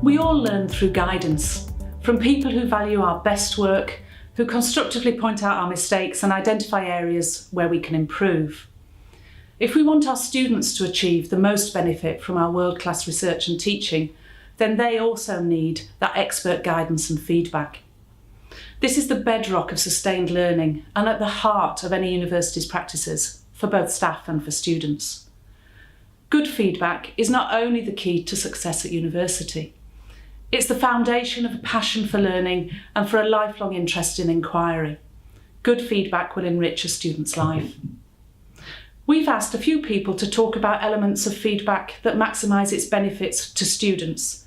We all learn through guidance, from people who value our best work, who constructively point out our mistakes and identify areas where we can improve. If we want our students to achieve the most benefit from our world-class research and teaching, then they also need that expert guidance and feedback. This is the bedrock of sustained learning and at the heart of any university's practices, for both staff and for students. Good feedback is not only the key to success at university, it's the foundation of a passion for learning and for a lifelong interest in inquiry. Good feedback will enrich a student's life. We've asked a few people to talk about elements of feedback that maximise its benefits to students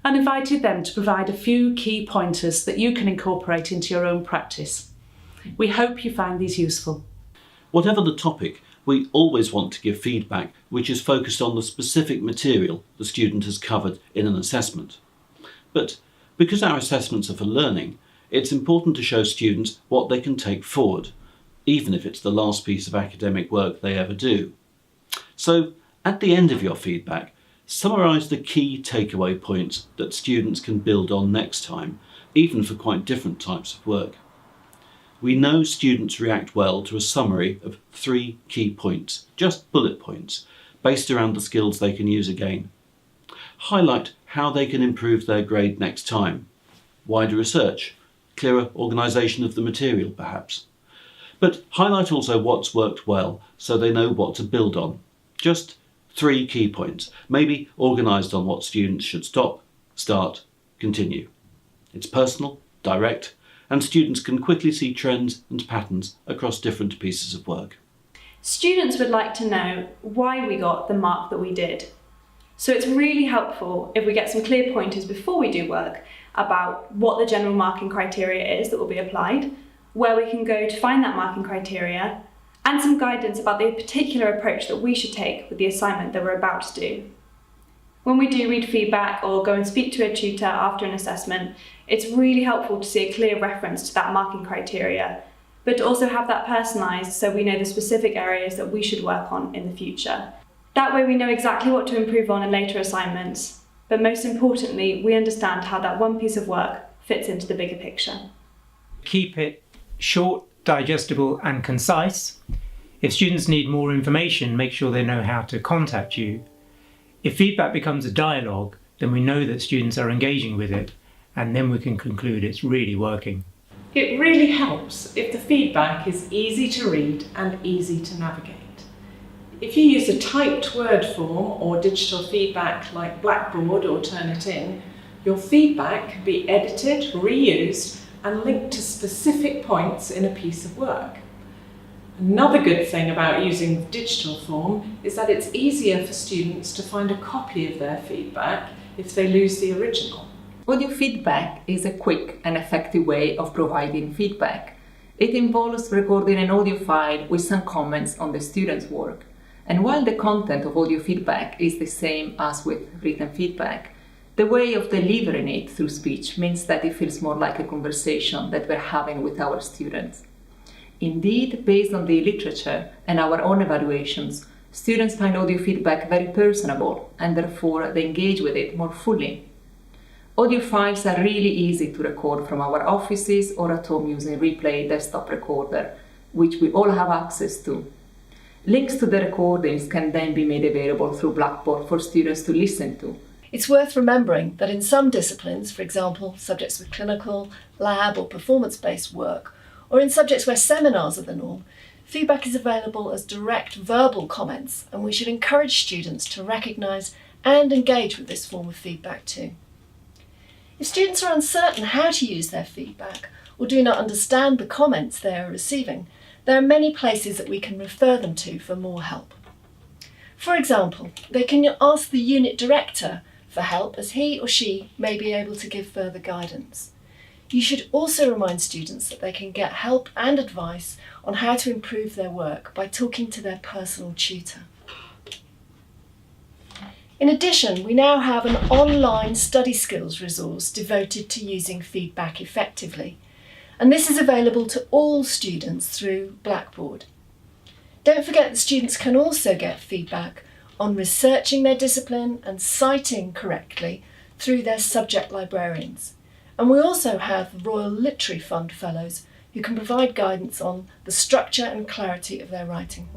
and invited them to provide a few key pointers that you can incorporate into your own practice. We hope you find these useful. Whatever the topic, we always want to give feedback which is focused on the specific material the student has covered in an assessment. But because our assessments are for learning, it's important to show students what they can take forward, even if it's the last piece of academic work they ever do. So, at the end of your feedback, summarise the key takeaway points that students can build on next time, even for quite different types of work. We know students react well to a summary of 3 key points, just bullet points, based around the skills they can use again. Highlight how they can improve their grade next time. Wider research, clearer organisation of the material perhaps. But highlight also what's worked well so they know what to build on. Just 3 key points, maybe organised on what students should stop, start, continue. It's personal, direct, and students can quickly see trends and patterns across different pieces of work. Students would like to know why we got the mark that we did. So it's really helpful if we get some clear pointers before we do work about what the general marking criteria is that will be applied, where we can go to find that marking criteria, and some guidance about the particular approach that we should take with the assignment that we're about to do. When we do read feedback or go and speak to a tutor after an assessment, it's really helpful to see a clear reference to that marking criteria, but to also have that personalised so we know the specific areas that we should work on in the future. That way we know exactly what to improve on in later assignments, but most importantly, we understand how that one piece of work fits into the bigger picture. Keep it short, digestible and concise. If students need more information, make sure they know how to contact you. If feedback becomes a dialogue, then we know that students are engaging with it, and then we can conclude it's really working. It really helps if the feedback is easy to read and easy to navigate. If you use a typed word form or digital feedback like Blackboard or Turnitin, your feedback can be edited, reused, and linked to specific points in a piece of work. Another good thing about using digital form is that it's easier for students to find a copy of their feedback if they lose the original. Audio feedback is a quick and effective way of providing feedback. It involves recording an audio file with some comments on the student's work. And while the content of audio feedback is the same as with written feedback, the way of delivering it through speech means that it feels more like a conversation that we're having with our students. Indeed, based on the literature and our own evaluations, students find audio feedback very personable and therefore they engage with it more fully. Audio files are really easy to record from our offices or at home using Replay desktop recorder, which we all have access to. Links to the recordings can then be made available through Blackboard for students to listen to. It's worth remembering that in some disciplines, for example, subjects with clinical, lab or performance-based work, or in subjects where seminars are the norm, feedback is available as direct verbal comments, and we should encourage students to recognise and engage with this form of feedback too. If students are uncertain how to use their feedback or do not understand the comments they are receiving, there are many places that we can refer them to for more help. For example, they can ask the unit director for help as he or she may be able to give further guidance. You should also remind students that they can get help and advice on how to improve their work by talking to their personal tutor. In addition, we now have an online study skills resource devoted to using feedback effectively, and this is available to all students through Blackboard. Don't forget that students can also get feedback on researching their discipline and citing correctly through their subject librarians. And we also have the Royal Literary Fund Fellows who can provide guidance on the structure and clarity of their writing.